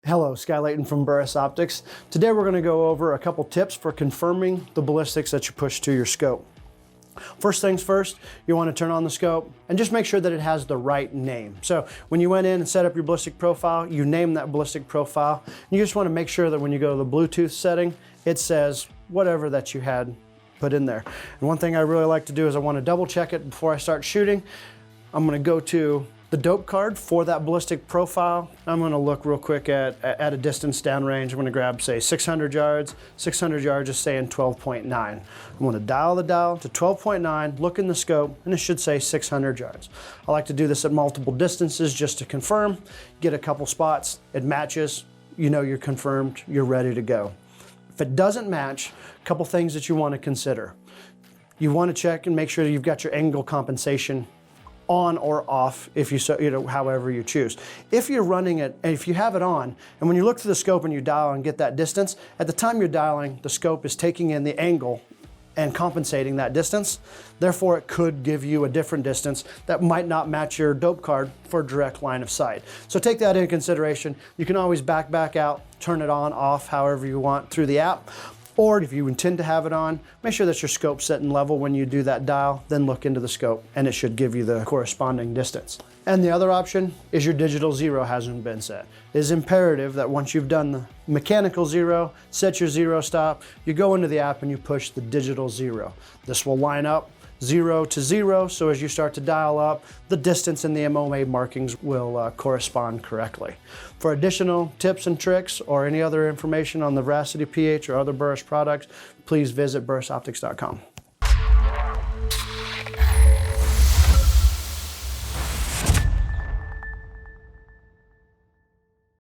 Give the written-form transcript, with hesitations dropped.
Hello, Sky Layton from Burris Optics. Today we're going to go over a couple tips for confirming the ballistics that you push to your scope. First things first, you want to turn on the scope and just make sure that it has the right name. So when you went in and set up your ballistic profile, you name that ballistic profile. You just want to make sure that when you go to the Bluetooth setting, it says whatever that you had put in there. And one thing I really like to do is I want to double check it before I start shooting. I'm going to go to the dope card for that ballistic profile. I'm going to look real quick at a distance downrange. I'm going to grab, say, 600 yards. 600 yards is saying 12.9. I'm going to dial the dial to 12.9, look in the scope, and it should say 600 yards. I like to do this at multiple distances just to confirm. Get a couple spots, it matches, you know you're confirmed, you're ready to go. If it doesn't match, a couple things that you want to consider. You want to check and make sure you've got your angle compensation on or off, if you however you choose. If you're running it, and if you have it on, and when you look through the scope and you dial and get that distance, at the time you're dialing, the scope is taking in the angle and compensating that distance. Therefore, it could give you a different distance that might not match your dope card for a direct line of sight. So take that into consideration. You can always back out, turn it on, off, however you want through the app. Or if you intend to have it on, make sure that your scope's set in level when you do that dial, then look into the scope and it should give you the corresponding distance. And the other option is your digital zero hasn't been set. It is imperative that once you've done the mechanical zero, set your zero stop, you go into the app and you push the digital zero. This will line up 0 to 0, so as you start to dial up, the distance and the MOA markings will correspond correctly. For additional tips and tricks or any other information on the Veracity PH or other Burris products, please visit burrisoptics.com.